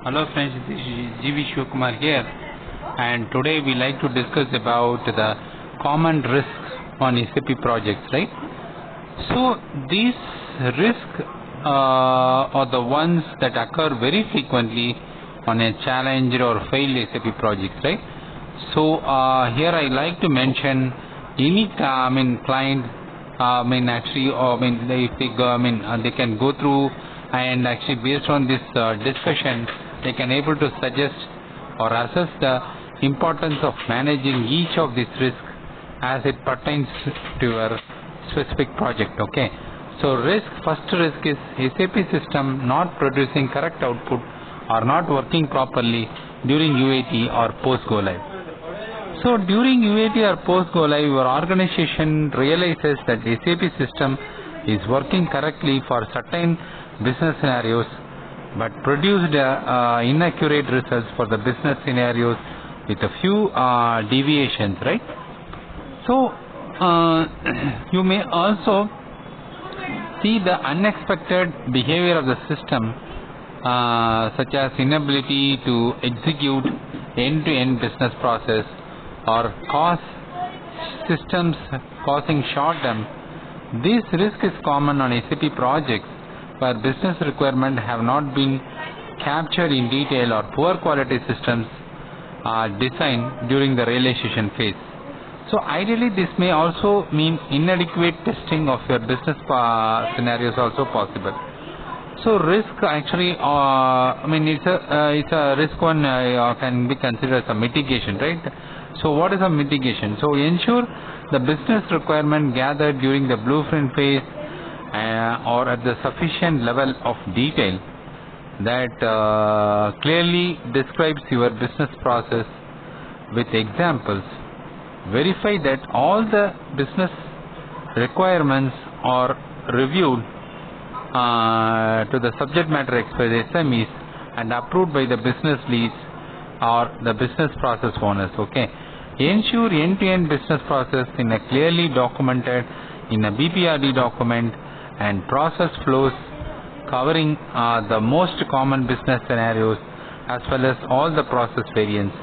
Hello friends, this is Shivakkumar here, and today we like to discuss about the common risks on SAP projects, right? So these risks are the ones that occur very frequently on a challenged or failed SAP projects, right? So here I like to mention any client if they go, they can go through, and actually based on this discussion they can able to suggest or assess the importance of managing each of these risks as it pertains to your specific project. Okay, so first risk is SAP system not producing correct output or not working properly during UAT or post go live. So during UAT or post go live, your organization realizes that SAP system is working correctly for certain business scenarios but produced inaccurate results for the business scenarios with a few deviations, right? So you may also see the unexpected behavior of the system, such as inability to execute end-to-end business process or systems causing short-term. This risk is common on SAP projects where business requirements have not been captured in detail or poor quality systems are designed during the realization phase. So ideally this may also mean inadequate testing of your business scenarios also possible. So risk actually it's a risk one can be considered as a mitigation, right? So what is a mitigation? So ensure the business requirement gathered during the blueprint phase or at the sufficient level of detail that clearly describes your business process with examples. Verify that all the business requirements are reviewed to the subject matter experts, SMEs, and approved by the business leads or the business process owners. Okay, ensure end-to-end business process in a clearly documented in a BPRD document and process flows covering the most common business scenarios as well as all the process variants.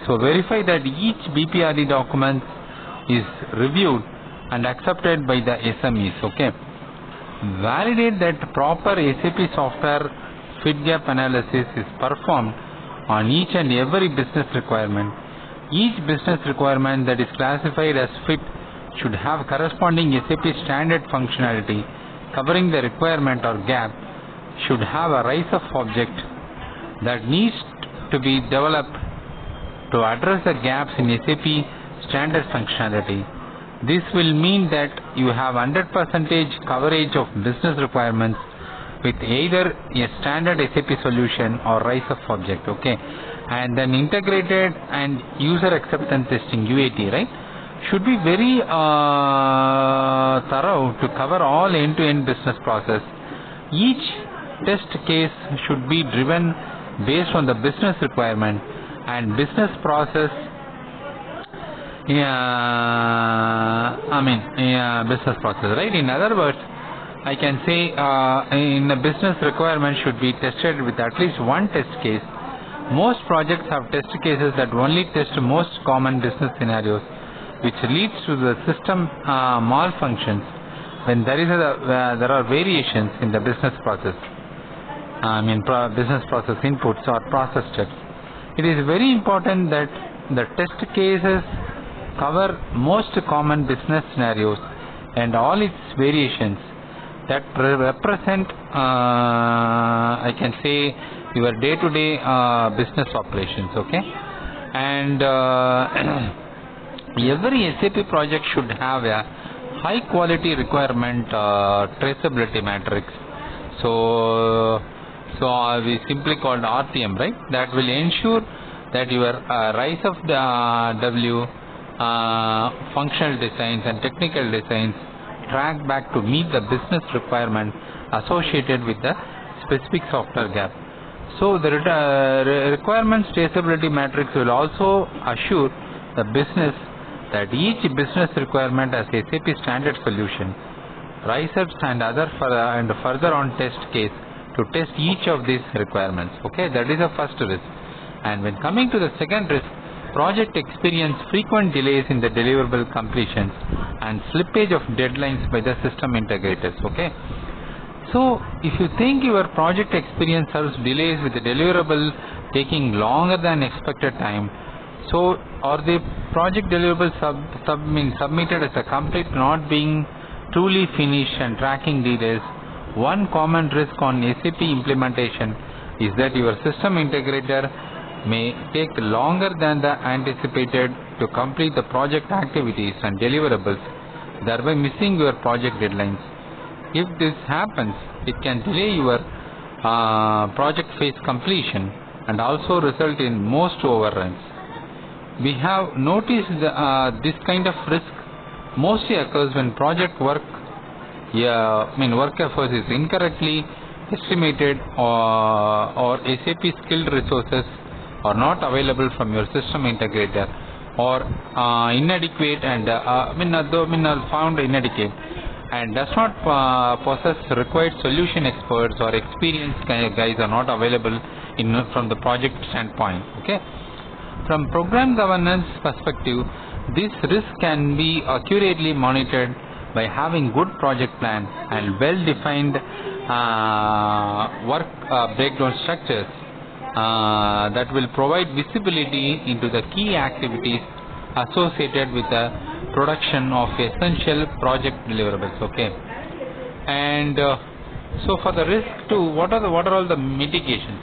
So verify that each BPRD document is reviewed and accepted by the SMEs. Okay, validate that proper SAP software fit gap analysis is performed on each and every business requirement. Each business requirement that is classified as fit should have corresponding SAP standard functionality covering the requirement or gap, should have a rise of object that needs to be developed to address the gaps in SAP standard functionality. This will mean that you have 100% coverage of business requirements with either a standard SAP solution or rise of object. Okay, and then integrated and user acceptance testing UAT, right, should be very thorough to cover all end-to-end business process. Each test case should be driven based on the business requirement and business process business process, right? In other words, I can say in a business requirement should be tested with at least one test case. Most projects have test cases that only test most common business scenarios, which leads to the system malfunctions when there are variations in the business process. Business process inputs or process steps. It is very important that the test cases cover most common business scenarios and all its variations that represent I can say your day-to-day business operations. Okay, and every SAP project should have a high quality requirement traceability matrix. So we simply called RTM, right? That will ensure that your rise of the W functional designs and technical designs track back to meet the business requirement associated with the specific software gap. So the requirements traceability matrix will also assure the business that each business requirement has SAP standard solution, rise-ups and further on test case to test each of these requirements. Okay, that is the first risk. And when coming to the second risk, project experience frequent delays in the deliverable completions and slippage of deadlines by the system integrators. Okay, so if you think your project experience serves delays with the deliverable taking longer than expected time, so or the project deliverable submitted as a complete not being truly finished and tracking delays, one common risk on SAP implementation is that your system integrator may take longer than the anticipated to complete the project activities and deliverables, thereby missing your project deadlines. If this happens, it can delay your project phase completion and also result in most overruns. We have noticed this kind of risk mostly occurs when project work effort is incorrectly estimated or SAP skilled resources are not available from your system integrator or inadequate and found inadequate and does not possess required solution experts or experienced guys are not available from the project standpoint. Okay, from program governance perspective, this risk can be accurately monitored by having good project plan and well-defined work breakdown structures that will provide visibility into the key activities associated with the production of essential project deliverables. Okay, and so for the risk too, what are all the mitigations?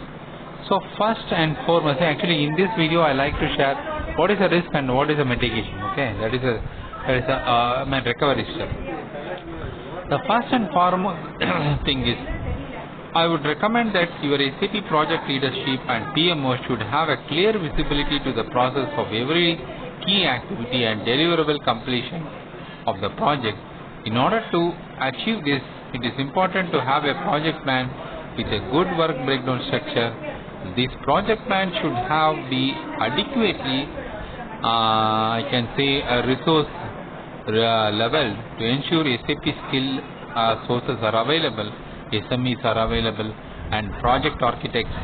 So first and foremost, actually in this video I like to share what is a risk and what is a mitigation. Okay, that is a my recovery step. The first and foremost thing is, I would recommend that your SAP project leadership and PMO should have a clear visibility to the process of every key activity and deliverable completion of the project. In order to achieve this, it is important to have a project plan with a good work breakdown structure. This project plan should be adequately, I can say, a resource level to ensure SAP skill sources are available, SMEs are available, and project architects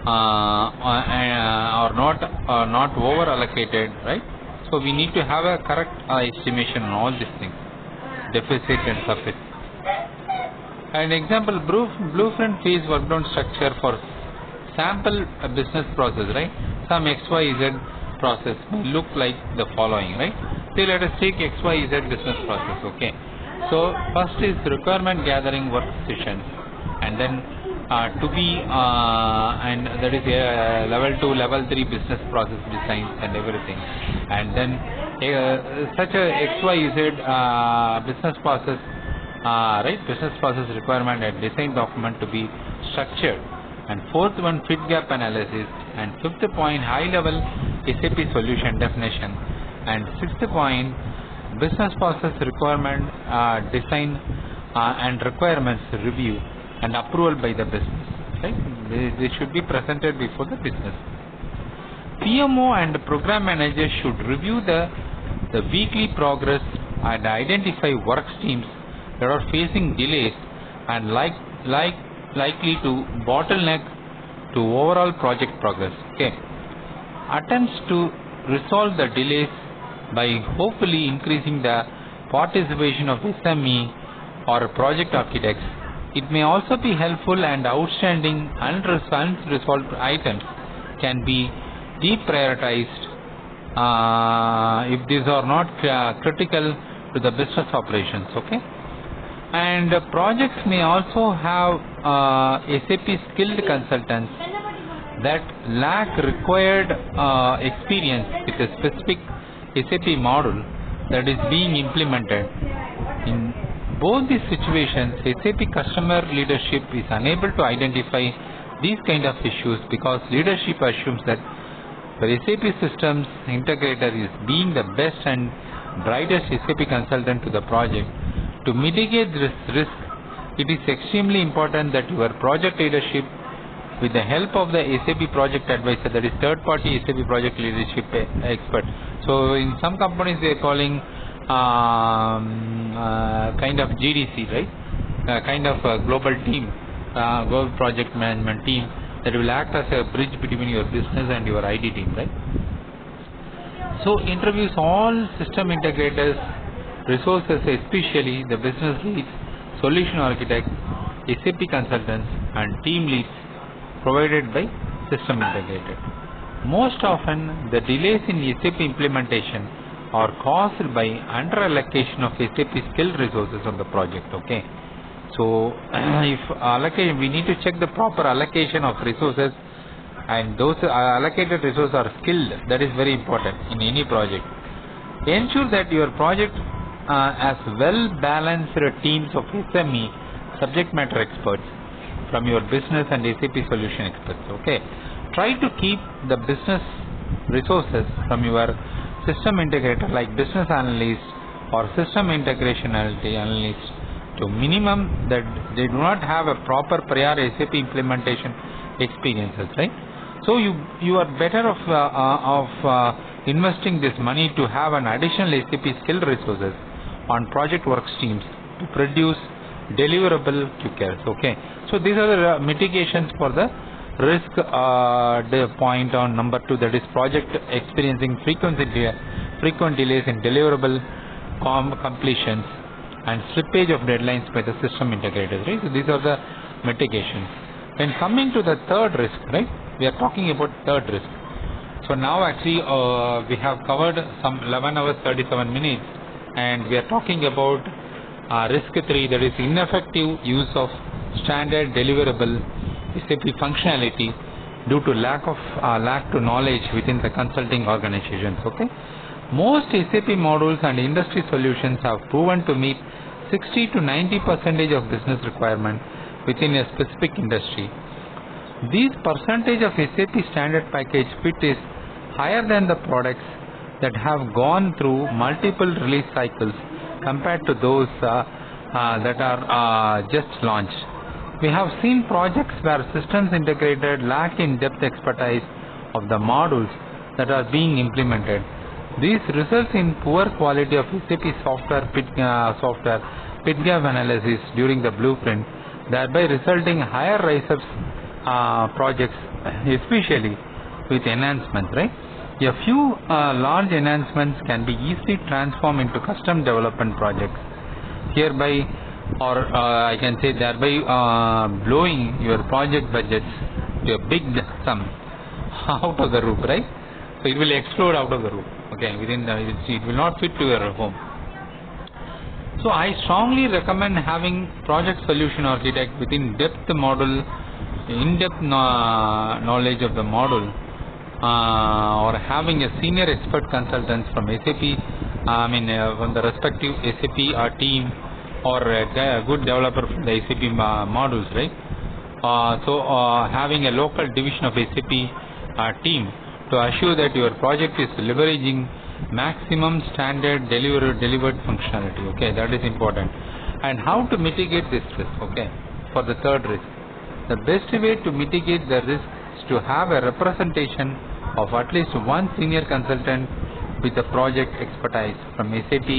are not over allocated, right? So we need to have a correct estimation on all these things, deficit and surface. An example, blueprint phase workdown structure for sample business process, right? Some XYZ process may look like the following, right? Say let us take XYZ business process. Okay, so first is requirement gathering work sessions, and then and that is level 2, level 3 business process designs and everything, and then such a XYZ business process, business process requirement and design document to be structured. And fourth one, fit gap analysis, and fifth point, high level SAP solution definition, and sixth point, business process requirement design and requirements review and approval by the business, right? They should be presented before the business. PMO and program managers should review the weekly progress and identify work streams that are facing delays and likely to bottleneck to overall project progress. Okay, attempts to resolve the delays by hopefully increasing the participation of SME or project architects. It may also be helpful, and outstanding unresolved items can be deprioritized if these are not critical to the business operations. Okay, and projects may also have SAP skilled consultants that lack required experience with a specific SAP module that is being implemented. In both these situations, SAP customer leadership is unable to identify these kind of issues because leadership assumes that the SAP systems integrator is being the best and brightest SAP consultant to the project. To mitigate this risk, it is extremely important that your project leadership, with the help of the SAP project advisor, that is third-party SAP project leadership expert. So in some companies they are calling kind of GDC, right? Kind of a global team global project management team that will act as a bridge between your business and your ID team, right? So interviews all system integrators, resources, especially the business leads, solution architects, SAP consultants and team leads provided by system integrator. Most often the delays in SAP implementation are caused by under allocation of SAP skilled resources on the project. Okay, so if allocation, we need to check the proper allocation of resources, and those allocated resources are skilled. That is very important in any project. Ensure that your project has well balanced teams of SME subject matter experts from your business and SAP solution experts. Okay, try to keep the business resources from your system integrator like business analyst or system integration analyst to minimum, that they do not have a proper prior SAP implementation experiences, right? So you are better off investing this money to have an additional SAP skilled resources on project work streams to produce deliverable quicker. Okay, so these are the mitigations for the risk point on number 2, that is project experiencing frequent delays in deliverable completions and slippage of deadlines by the system integrators, right? So these are the mitigations. When coming to the third risk, right, we are talking about third risk. So now actually we have covered some 11 hours 37 minutes and we are talking about risk 3, that is ineffective use of standard deliverable SAP functionality due to lack to knowledge within the consulting organizations. Okay, most SAP modules and industry solutions have proven to meet 60 to 90% of business requirement within a specific industry. This percentage of SAP standard package fit is higher than the products that have gone through multiple release cycles compared to those that are just launched. We have seen projects where systems integrated lack in depth expertise of the modules that are being implemented. This results in poor quality of SAP software pit gap analysis during the blueprint, thereby resulting higher rise-ups projects, especially with enhancements, right? A few large enhancements can be easily transformed into custom development projects, hereby or I can say thereby blowing your project budgets to a big sum out of the roof, right? So it will explode out of the roof. Okay, it will not fit to your home. So I strongly recommend having project solution architect with in-depth knowledge of the model, or having a senior expert consultants from SAP, from the respective SAP team, or a good developer from the SAP modules, right? Having a local division of SAP team to assure that your project is leveraging maximum standard delivered functionality. Okay, that is important. And how to mitigate this risk? Okay, for the third risk, the best way to mitigate the risk is to have a representation of at least one senior consultant with the project expertise from SAP.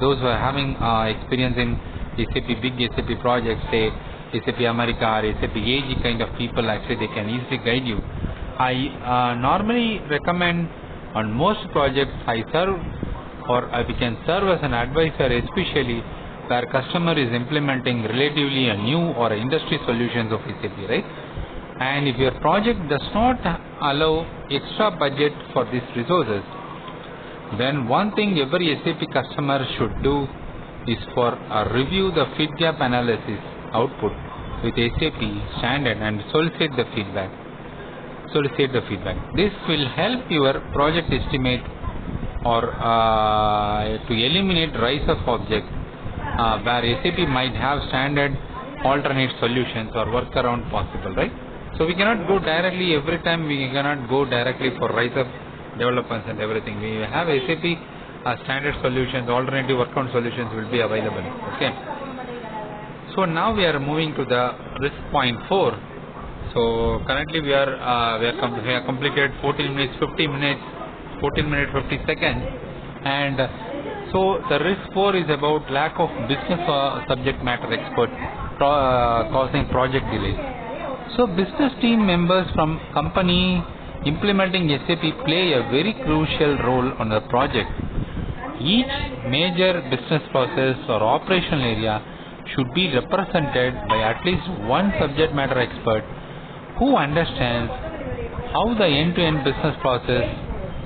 Those who are having experience in SAP, big SAP projects, say SAP America or SAP AG kind of people, actually they can easily guide you. I normally recommend on most projects I serve, or we can serve as an advisor, especially where customer is implementing relatively a new or industry solutions of SAP, right? And if your project does not allow extra budget for these resources, then one thing every SAP customer should do is for review the fit gap analysis output with SAP standard and solicit the feedback. This will help your project estimate or to eliminate rise of objects where SAP might have standard alternate solutions or workaround possible, right? So we cannot go directly every time. We cannot go directly for rise of developments and everything. We have SAP standard solutions, alternative workaround solutions will be available. Okay. So now we are moving to the risk point 4. So currently we have completed 14 minutes 50 seconds, and so the risk 4 is about lack of business subject matter experts causing project delays. So business team members from company implementing SAP play a very crucial role on the project. Each major business process or operational area should be represented by at least one subject matter expert who understands how the end-to-end business process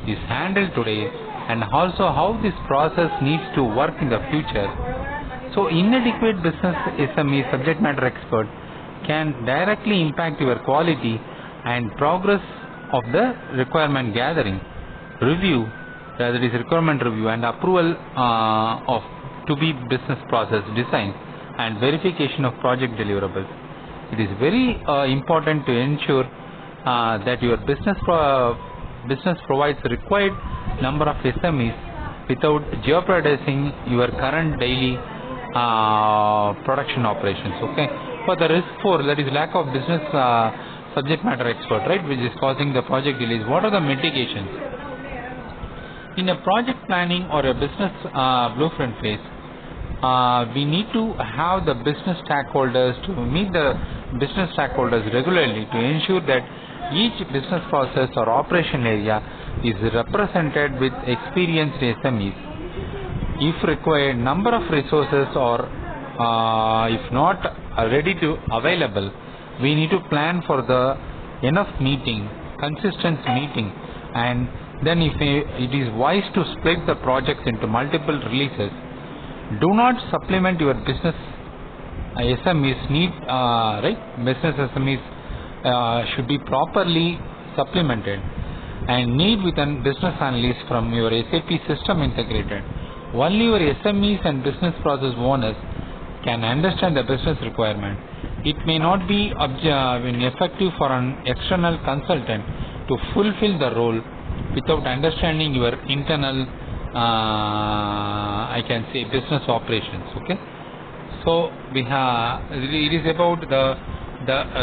is handled today and also how this process needs to work in the future. So inadequate business SME subject matter expert can directly impact your quality and progress of the requirement gathering, review, that is requirement review and approval of to-be business process design and verification of project deliverables. It is very important to ensure that your business provides required number of SMEs without jeopardizing your current daily production operations. Okay. For the risk 4, that is lack of business subject matter expert, right, which is causing the project delays. What are the mitigations? In a project planning or a business blueprint phase, we need to have the business stakeholders to meet the business stakeholders regularly to ensure that each business process or operation area is represented with experienced SMEs. If required, number of resources or if not ready to available, we need to plan for the enough meeting, consistent meeting, and then if it is wise to split the projects into multiple releases. Do not supplement your business SMEs need, right? Business SMEs should be properly supplemented and need with a business analyst from your SAP system integrated. Only your SMEs and business process owners can understand the business requirement. It may not be effective for an external consultant to fulfill the role without understanding your internal I can say business operations. Okay, so we have it is about the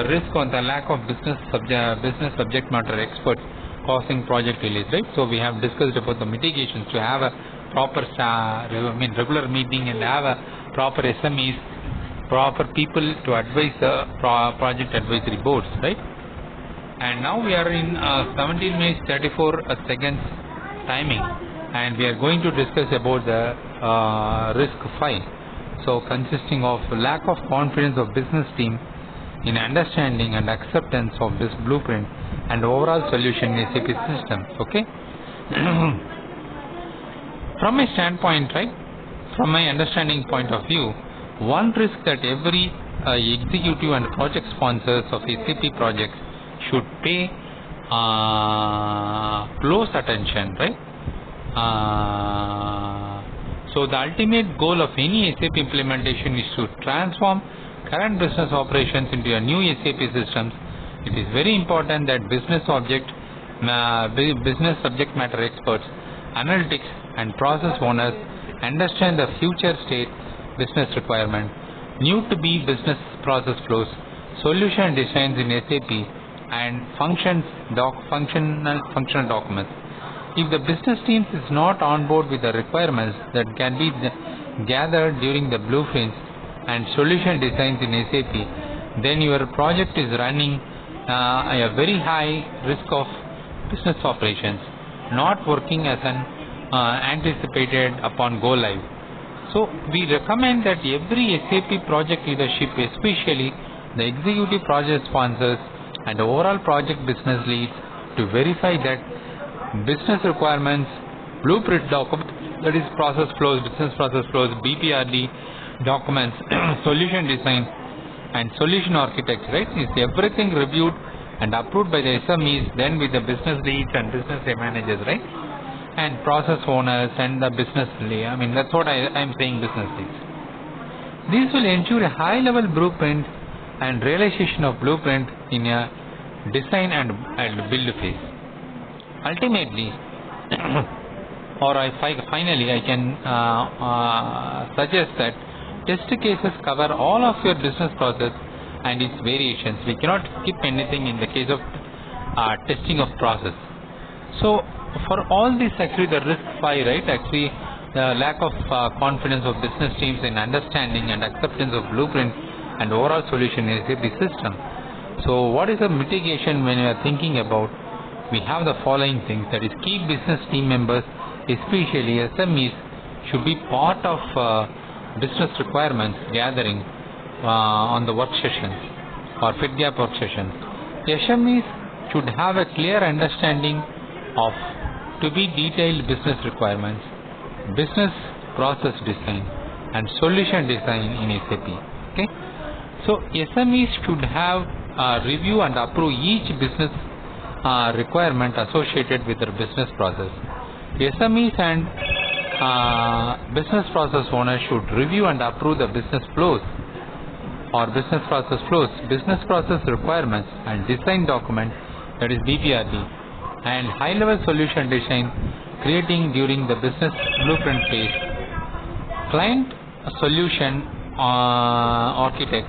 risk on the lack of business subject matter experts causing project delays, right? So we have discussed about the mitigations to have a proper regular meeting and have a proper SMEs, proper people to advise the project advisory boards, right? And now we are in 17 minutes 34 seconds timing, and we are going to discuss about the risk 5. So consisting of lack of confidence of business team in understanding and acceptance of this blueprint and overall solution in SAP systems. Okay. From my standpoint, right, from my understanding point of view, one risk that every executive and project sponsors of SAP projects should pay close attention, right? So the ultimate goal of any SAP implementation is to transform current business operations into a new SAP systems. It is very important that business subject matter experts, analytics and process owners understand the future state business requirement, new to be business process flows, solution designs in SAP, and functional documents. If the business teams is not on board with the requirements that can be gathered during the blueprints and solution designs in SAP, then your project is running a very high risk of business operations not working as an anticipated upon go live. So we recommend that every SAP project leadership, especially the executive project sponsors and overall project business leads, to verify that business requirements, blueprint document, that is process flows, business process flows, BPRD documents, solution design and solution architects, right, is everything reviewed and approved by the SMEs, then with the business leads and business managers, right, and process owners and the business lead. I mean, that's what I am saying, business leads. This will ensure a high level blueprint and realization of blueprint in a design and build phase. Ultimately, or finally, I can suggest that test cases cover all of your business process and its variations. We cannot skip anything in the case of testing of process. So for all this, actually the risk 5, right, actually the lack of confidence of business teams in understanding and acceptance of blueprint and overall solution in SAP system. So what is a mitigation when you are thinking about? We have the following things, that is key business team members, especially SMEs, should be part of business requirements gathering on the work sessions or fit gap work sessions. SMEs should have a clear understanding of to be detailed business requirements, business process design and solution design in SAP. Okay, so SMEs should have review and approve each business requirement associated with their business process. SMEs and business process owners should review and approve the business flows or business process requirements and design document, that is BPRD, and high-level solution design creating during the business blueprint phase. Client solution architect,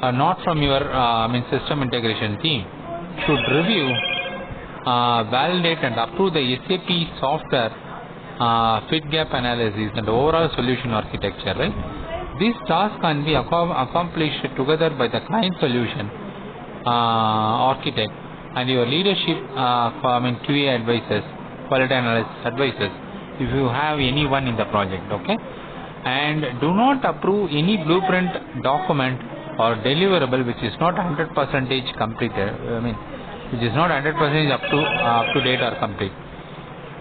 not from your system integration team, should review, validate and approve the SAP software fit gap analysis and overall solution architecture, right? This task can be accomplished together by the client solution architect and your leadership QA advisors, quality analysis advisors, if you have anyone in the project. Okay, and do not approve any blueprint document or deliverable which is not 100% completed, which is not 100% up to date or complete.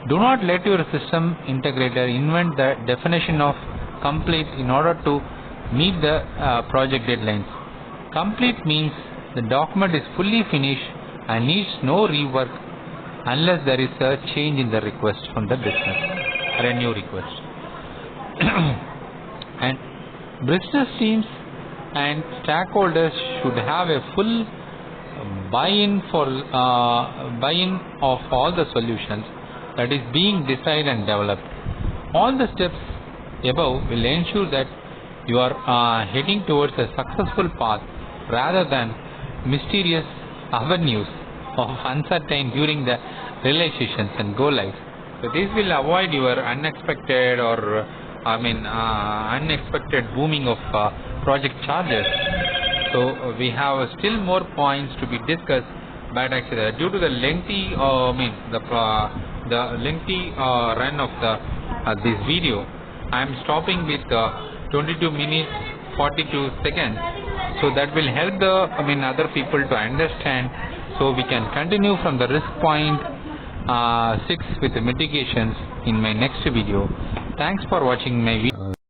Do not let your system integrator invent the definition of complete in order to meet the project deadlines. Complete means the document is fully finished and needs no rework unless there is a change in the request from the business or a new request. And business teams and stakeholders should have a full buy-in of all the solutions that is being designed and developed. All the steps above will ensure that you are heading towards a successful path rather than mysterious avenues of uncertainty during the realizations and go live. So this will avoid your unexpected or unexpected booming of project charges. So we have still more points to be discussed, but actually due to the lengthy the lengthy run of this video, I am stopping with 22 minutes 42 seconds, so that will help the other people to understand. So we can continue from the risk point 6 with the mitigations in my next video. Thanks for watching my video.